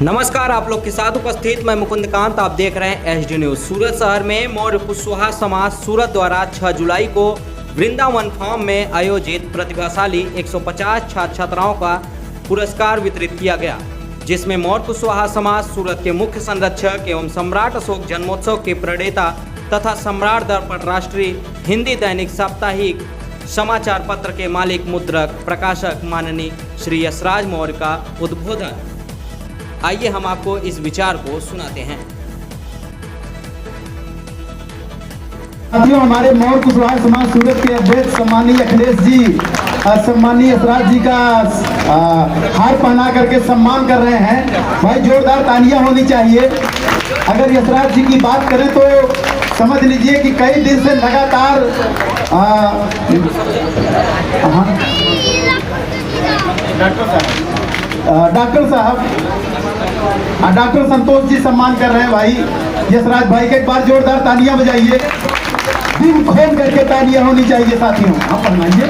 नमस्कार, आप लोग के साथ उपस्थित मैं मुकुंदकांत। आप देख रहे हैं एचडी न्यूज। सूरत शहर में मौर्य कुशवाहा समाज सूरत द्वारा 6 जुलाई को वृंदावन फार्म में आयोजित प्रतिभाशाली 150 छात्र छात्राओं का पुरस्कार वितरित किया गया, जिसमें मौर्य कुशवाहा समाज सूरत के मुख्य संरक्षक एवं सम्राट अशोक जन्मोत्सव के प्रणेता तथा सम्राट दर्पण राष्ट्रीय हिंदी दैनिक साप्ताहिक समाचार पत्र के मालिक मुद्रक प्रकाशक माननीय श्री यशराज मौर्य का उद्बोधन। आइए हम आपको इस विचार को सुनाते हैं। हमारे मौर्य कुशवाहा समाज सूरत के अध्यक्ष सम्मानीय अखिलेश जी सम्मानीय यशराज जी का हार पहना करके सम्मान कर रहे हैं। भाई जोरदार तालियां होनी चाहिए। अगर यशराज जी की बात करें तो समझ लीजिए कि कई दिन से लगातार डॉक्टर संतोष जी सम्मान कर रहे हैं। भाई यशराज भाई के एक बार जोरदार तालियां बजाइए। दिल खोल करके तालियां होनी चाहिए साथियों। आप फरमाइए।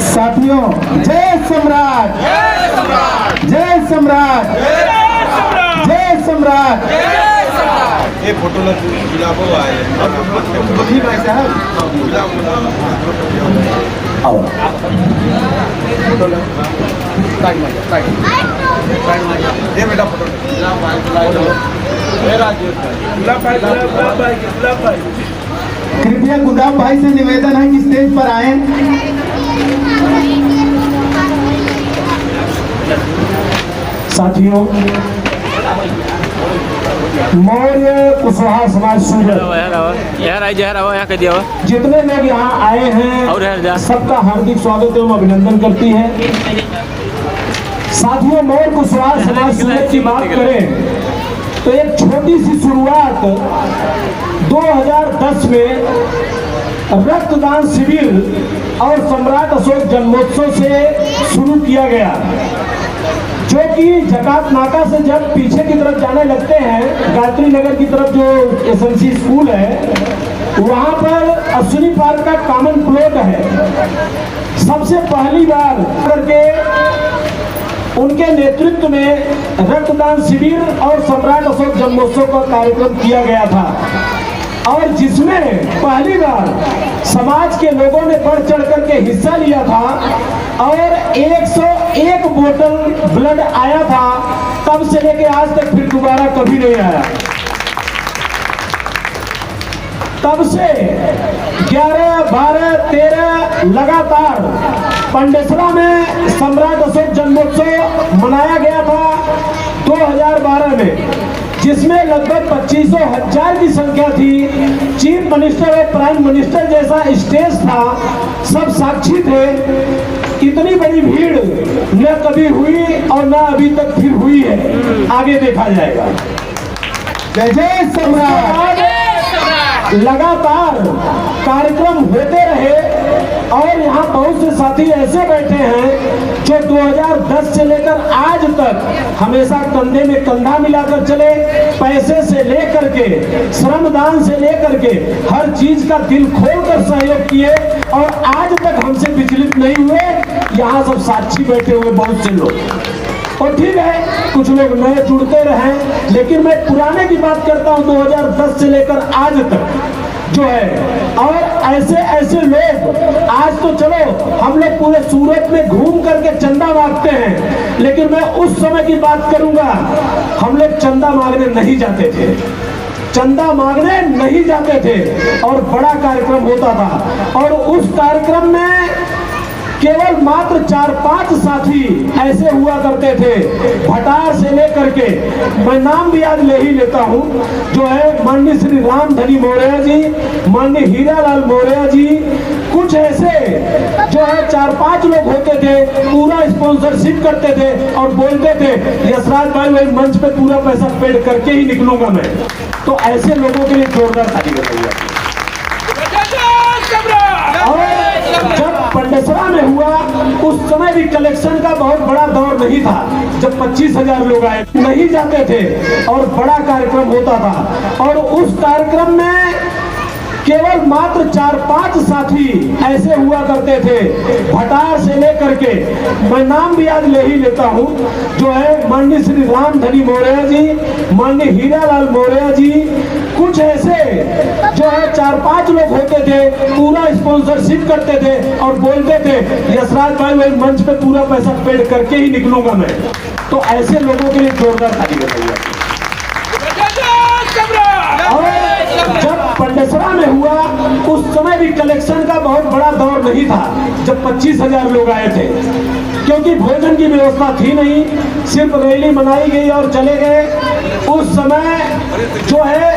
साथियों, जय सम्राट, जय सम्राट, जय सम्राट। ये फोटो ये बेटा फोटो कृपया गुलाब भाई से निवेदन है कि स्टेज पर आए। साथियों, मौर्य कुशवाहा समाज सूरत जितने लोग यहाँ आए हैं सबका हार्दिक स्वागत एवं अभिनंदन करती है। साथियों, मौर्य कुशवाहा समाज सूरत की बात करें तो एक छोटी सी शुरुआत 2010 में रक्तदान शिविर और सम्राट अशोक जन्मोत्सव से शुरू किया गया, जो कि जकात नाका से जब पीछे की तरफ जाने लगते हैं, गायत्री नगर की तरफ जो एसएनसी स्कूल है, वहां पर अश्विनी पार्क का कॉमन प्लॉट है। सबसे पहली बार करके उनके नेतृत्व में रक्तदान शिविर और सम्राट अशोक जन्मोत्सव का कार्यक्रम किया गया था, और जिसमें पहली बार समाज के लोगों ने बढ़ चढ़ करके हिस्सा लिया था और 101 बोतल ब्लड आया था। तब से लेके आज तक फिर दोबारा कभी नहीं आया। तब से 11, 12, 13 लगातार पंडेसरा में सम्राट अशोक जन्मोत्सव मनाया गया था 2012 में, जिसमें लगभग 25,000 की संख्या थी। चीफ मिनिस्टर और प्राइम मिनिस्टर जैसा स्टेज था, सब साक्षी थे। इतनी बड़ी भीड़ न कभी हुई और न अभी तक फिर हुई है, आगे देखा जाएगा। जय जय सम्राट। लगातार कार्यक्रम होते रहे और यहाँ बहुत से साथी ऐसे बैठे हैं जो 2010 से लेकर आज तक हमेशा कंधे में कंधा मिलाकर चले, पैसे से लेकर के श्रमदान से लेकर के हर चीज का दिल खोलकर सहयोग किए और आज तक हमसे विचलित नहीं हुए। यहाँ सब साक्षी बैठे हुए बहुत से लोग। और ठीक है, कुछ लोग नए जुड़ते रहे, लेकिन मैं पुराने की बात करता हूँ 2010 से लेकर आज तक जो है। और ऐसे ऐसे लोग, आज तो चलो हम लोग पूरे सूरत में घूम करके चंदा मांगते हैं, लेकिन मैं उस समय की बात करूंगा, हम लोग चंदा मांगने नहीं जाते थे, चंदा मांगने नहीं जाते थे और बड़ा कार्यक्रम होता था। और उस कार्यक्रम में केवल मात्र 4-5 साथी ऐसे हुआ करते थे, भटार से लेकर के, मैं नाम भी आज ले ही लेता हूं, जो है माननीय श्री रामधनी मौर्य जी, माननीय हीरालाल मौर्य जी, कुछ ऐसे जो है 4-5 लोग होते थे, पूरा स्पॉन्सरशिप करते थे और बोलते थे यशराज भाई वही मंच पे पूरा पैसा पेड करके ही निकलूंगा मैं। तो ऐसे लोगों के लिए जोरदार ताली बजाइए। और जब पंडेसरा में हुआ उस समय भी कलेक्शन का बहुत बड़ा दौर नहीं था। जब 25,000 लोग आए नहीं जाते थे और बड़ा कार्यक्रम होता था, और उस कार्यक्रम में केवल मात्र 4-5 साथी ऐसे हुआ करते थे, भटार से लेकर के, मैं नाम भी आज ले ही लेता हूँ, जो है माननीय श्री रामधनी मौर्य जी, माननीय हीरालाल मौर्य जी, कुछ ऐसे जो है 4-5 लोग होते थे, पूरा स्पॉन्सरशिप करते थे और बोलते थे यशराज भाई वही मंच पे पूरा पैसा पेड करके ही निकलूंगा मैं। तो ऐसे लोगों के लिए जोरदार ताली बजाइए। और जब पंडेसरा में हुआ उस समय भी कलेक्शन का बहुत बड़ा दौर नहीं था। जब 25,000 लोग आए थे, क्योंकि भोजन की व्यवस्था थी नहीं, सिर्फ रैली मनाई गई और चले गए। उस समय जो है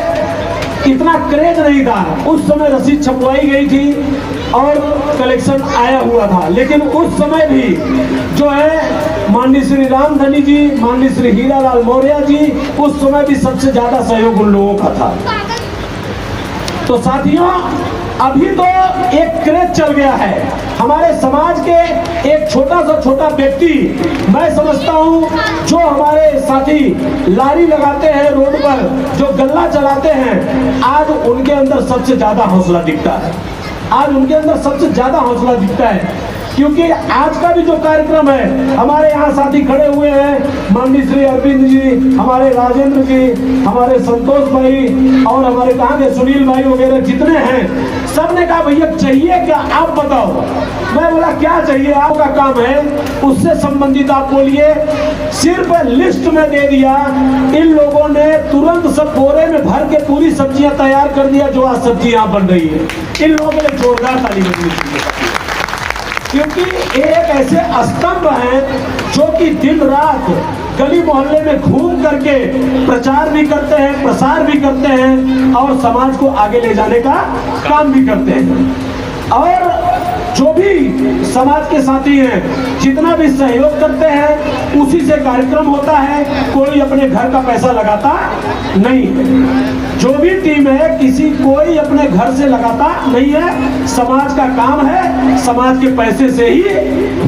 इतना क्रेज नहीं था, उस समय रसीद छपवाई गई थी और कलेक्शन आया हुआ था। लेकिन उस समय भी जो है माननीय श्री रामधनी जी, माननीय श्री हीरालाल मौर्य जी, उस समय भी सबसे ज्यादा सहयोग उन लोगों का था। तो साथियों, अभी तो एक क्रेज चल गया है हमारे समाज के, एक छोटा सा छोटा व्यक्ति, मैं समझता हूँ जो हमारे साथी लारी लगाते हैं रोड पर, जो गल्ला चलाते हैं, आज उनके अंदर सबसे ज्यादा हौसला दिखता है। आज उनके अंदर सबसे ज्यादा हौसला दिखता है, क्योंकि आज का भी जो कार्यक्रम है, हमारे यहाँ साथी खड़े हुए हैं, माननीय श्री अरविंद जी, हमारे राजेंद्र जी, हमारे संतोष भाई और हमारे कहाँ के सुनील भाई वगैरह जितने हैं, सबने कहा भैया चाहिए क्या, आप बताओ। मैं बोला क्या चाहिए, आपका काम है, उससे संबंधित आप बोलिए। सिर्फ लिस्ट में दे दिया, इन लोगों ने तुरंत सब बोरे में भर के पूरी सब्जियां तैयार कर दिया, जो आज सब्जी यहाँ बन रही है। इन लोगों के लिए जोरदार ताली बजनी चाहिए, क्योंकि एक ऐसे स्तंभ हैं जो कि दिन रात गली मोहल्ले में घूम करके प्रचार भी करते हैं, प्रसार भी करते हैं और समाज को आगे ले जाने का काम भी करते हैं। और जो भी समाज के साथी हैं, जितना भी सहयोग करते हैं, उसी से कार्यक्रम होता है। कोई अपने घर का पैसा लगाता नहीं है। जो भी टीम है, कोई अपने घर से लगाता नहीं है। समाज का काम है, समाज के पैसे से ही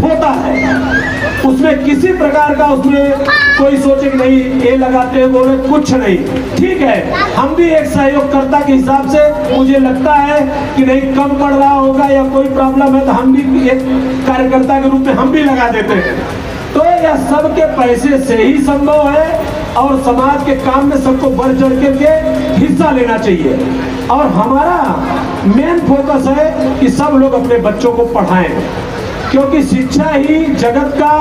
होता है। उसमें किसी प्रकार का उसमें कोई सोचे कि नहीं ये लगाते हैं बोले, कुछ नहीं। ठीक है, हम भी एक सहयोगकर्ता के हिसाब से मुझे लगता है कि नहीं कम पड़ रहा होगा या कोई प्रॉब्लम है, तो हम भी एक कार्यकर्ता के रूप में हम भी लगा देते हैं। तो यह सबके पैसे से ही संभव है और समाज के काम में सबको बढ़ चढ़ के हिस्सा लेना चाहिए। और हमारा मेन फोकस है कि सब लोग अपने बच्चों को पढ़ाएं, क्योंकि शिक्षा ही जगत का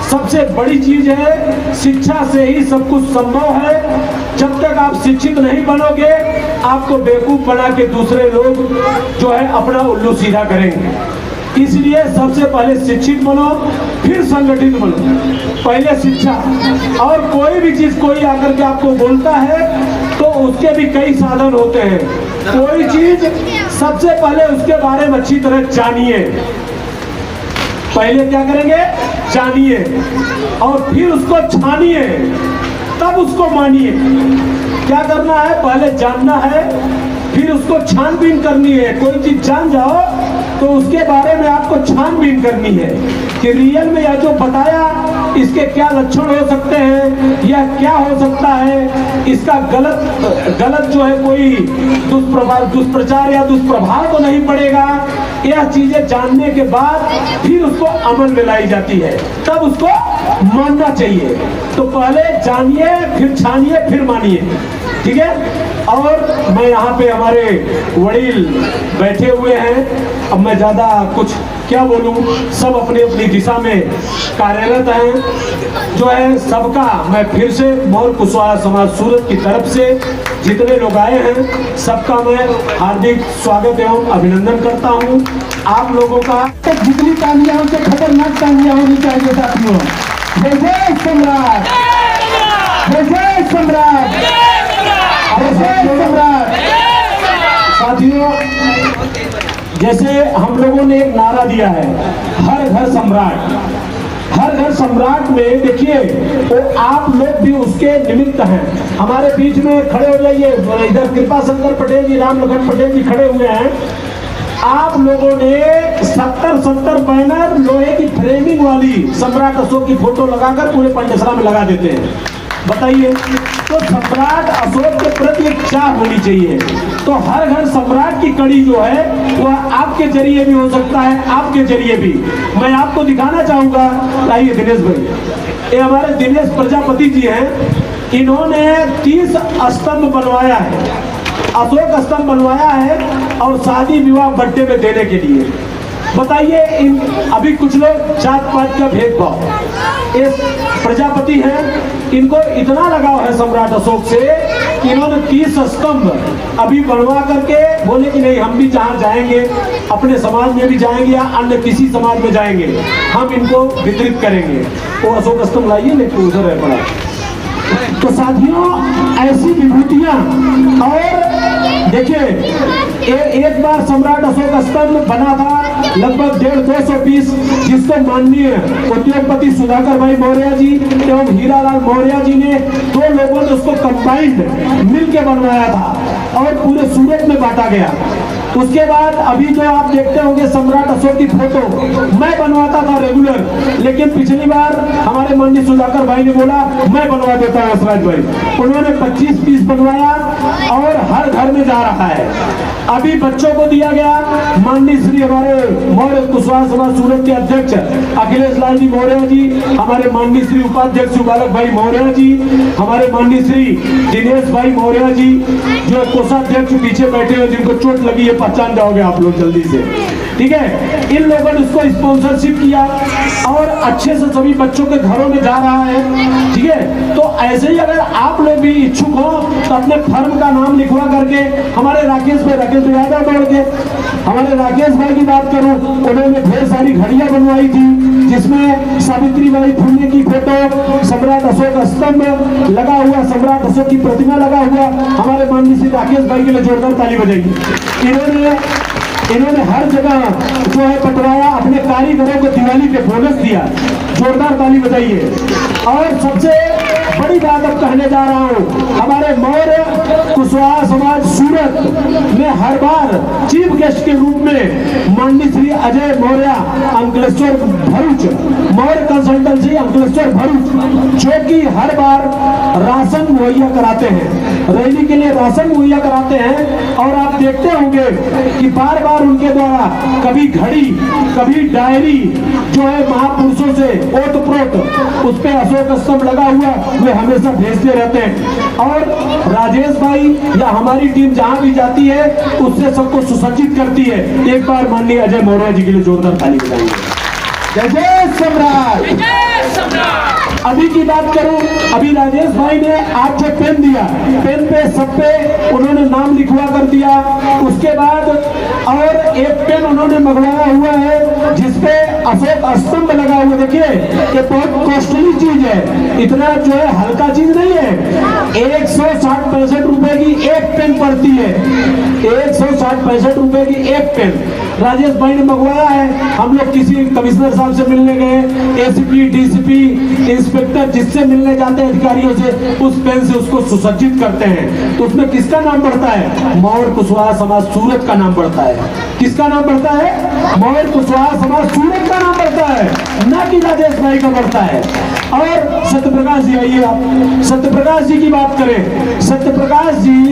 सबसे बड़ी चीज है। शिक्षा से ही सब कुछ संभव है। जब तक आप शिक्षित नहीं बनोगे, आपको बेवकूफ बना के दूसरे लोग जो है अपना उल्लू सीधा करेंगे। इसलिए सबसे पहले शिक्षित बनो, फिर संगठित बनो। पहले शिक्षा, और कोई भी चीज कोई आकर के आपको बोलता है तो उसके भी कई साधन होते हैं। कोई चीज सबसे पहले उसके बारे में अच्छी तरह जानिए। पहले क्या करेंगे, जानिए और फिर उसको छानिए, तब उसको मानिए। क्या करना है, पहले जानना है, फिर उसको छानबीन करनी है। कोई चीज जान जाओ तो उसके बारे में आपको छानबीन करनी है कि रियल में यह जो बताया, इसके क्या लक्षण हो सकते हैं, यह क्या हो सकता है, इसका गलत जो है कोई दुष्प्रचार या दुष्प्रभाव तो नहीं पड़ेगा। यह चीजें जानने के बाद फिर उसको अमल में लाई जाती है, तब उसको मानना चाहिए। तो पहले जानिए, फिर छानिए, फिर मानिए। ठीक है। और मैं यहाँ पे हमारे वडील बैठे हुए हैं, अब मैं ज्यादा कुछ क्या बोलूं, सब अपनी अपनी दिशा में कार्यरत हैं। जो है सबका मैं फिर से मोर कुशवाहा समाज सूरत की तरफ से जितने लोग आए हैं, सबका मैं हार्दिक स्वागत एवं अभिनंदन करता हूं। आप लोगों का जितनी तालियां उनसे खतरनाक तालियां होनी चाहिए साथियों। जय सम्राट, जय सम्राट, जय सम्राट। साथियों, जैसे हम लोगों ने एक नारा दिया है, हर घर सम्राट। हर घर सम्राट में देखिए, तो आप लोग भी उसके निमित्त हैं। हमारे बीच में खड़े हो जाइए, इधर कृपा शंकर पटेल जी, राम लखन पटेल जी खड़े हुए हैं। आप लोगों ने 70 बैनर लोहे की फ्रेमिंग वाली सम्राट अशोक की फोटो लगाकर पूरे पंडेसरा में लगा देते हैं। बताइए, तो सम्राट अशोक के प्रति एक चाह होनी चाहिए। तो हर घर सम्राट की कड़ी जो है वह आपके जरिए भी हो सकता है, आपके जरिए भी। मैं आपको दिखाना चाहूंगा, आइए दिनेश भाई, ये हमारे दिनेश प्रजापति जी हैं। इन्होंने 30 स्तंभ बनवाया है, अशोक स्तंभ बनवाया है और शादी विवाह बर्थडे में देने के लिए। बताइए, अभी कुछ लोग जात पात का भेदभाव, ये प्रजापति हैं, इनको इतना लगाव है सम्राट अशोक से कि इन्होंने 30 स्तंभ अभी बनवा करके बोले कि नहीं, हम भी जहाँ जाएंगे, अपने समाज में भी जाएंगे या अन्य किसी समाज में जाएंगे, हम इनको वितरित करेंगे। वो अशोक स्तंभ लाइए, लेकिन उधर है पड़ा। तो साथियों, ऐसी विभूतियां, और देखिए एक बार सम्राट अशोक स्तंभ बना था लगभग 150-200 पीस, जिसको माननीय उद्योगपति सुधाकर भाई मौर्य जी एवं हीरालाल मौर्य जी ने, 2 लोगों ने उसको कंबाइंड मिलके बनवाया था और पूरे सूरत में बांटा गया। उसके बाद अभी जो आप देखते होंगे सम्राट अशोक की फोटो मैं बनवाता था रेगुलर, लेकिन पिछली बार हमारे माननीय सुधाकर भाई ने बोला मैं बनवा देता हूं यशराज भाई। उन्होंने 25 पीस बनवाया और हर घर में जा रहा है। अभी बच्चों को दिया गया। माननीय श्री हमारे मौर्य कुशवाहा समाज सूरत के अध्यक्ष अखिलेश लाल जी मौर्य जी, हमारे माननीय श्री उपाध्यक्ष बालक भाई मौर्य जी, हमारे माननीय श्री दिनेश भाई मौर्य जी, जो कोषाध्यक्ष पीछे बैठे हुए, जिनको चोट लगी है, पहचान जाओगे आप लोग जल्दी से, ठीक है। इन लोगों ने उसको स्पॉन्सरशिप किया और अच्छे से सभी बच्चों के घरों में जा रहा है, ठीक है। तो ऐसे ही अगर आप लोग भी इच्छुक हो तो अपने फर्म का नाम लिखवा करके, हमारे राकेश भाई यादव दौड़ के, हमारे राकेश भाई की बात करूं, उन्होंने ढेर सारी घड़ियां बनवाई थी जिसमें सावित्री बाई फुले की फोटो, सम्राट अशोक स्तंभ लगा हुआ, सम्राट अशोक की प्रतिमा लगा हुआ। हमारे माननीय श्री राकेश भाई के लिए जोरदार ताली बजाइए। इन्होंने हर जगह जो है पटवाया, अपने कारीगरों को दिवाली पे बोनस दिया, जोरदार ताली बजाइए। और सबसे बड़ी बात अब कहने जा रहा हूं, हमारे मौर्य कुशवाहा समाज सूरत में हर बार चीफ गेस्ट के रूप में माननीय श्री अजय मौर्य अंकलेश्वर भरूच, मौर्य कंसल्टेंसी अंकलेश्वर भरूच, जो कि हर बार राशन मुहैया कराते हैं, रैली के लिए राशन मुहैया कराते हैं। और आप देखते होंगे कि बार बार उनके द्वारा कभी घड़ी, कभी डायरी जो है महापुरुषों से ओतप्रोत, उस पे अशोक स्तंभ लगा हुआ, वे हमेशा भेजते रहते हैं। और राजेश भाई या हमारी टीम जहां भी जाती है उससे सबको सुसज्जित करती है। एक बार माननीय अजय मौर्य जी के लिए जोरदार ताली बजाइए। जय सम्राट। अभी की बात करूं, अभी राजेश भाई ने आज जो पेन दिया, पेन पे सब पे उन्होंने नाम लिखवा कर दिया। उसके बाद और एक पेन उन्होंने मंगवाया हुआ है जिसपे अशोक स्तंभ लगा हुआ। देखिए, ये बहुत कॉस्टली चीज है, इतना जो है हल्का चीज नहीं है। 160-65 रुपए की एक पेन पड़ती है, 160-65 रुपए की एक पेन राजेश भाई ने मंगवाया है। हम लोग किसी कमिश्नर साहब से मिलने गए, एसीपी, डीसीपी, इंस्पेक्टर, जिससे मिलने जाते हैं अधिकारियों से, उस पेन से उसको सुसज्जित करते हैं। तो उसमें किसका नाम बढ़ता है? मौर्य कुशवाहा समाज सूरत का नाम बढ़ता है। किसका नाम बढ़ता है? मौर्य कुशवाहा समाज सूरत का नाम बढ़ता है, न कि राजेश भाई का बढ़ता है। और सत्यप्रकाश जी, आइए आप सत्यप्रकाश जी की बात करें। सत्यप्रकाश जी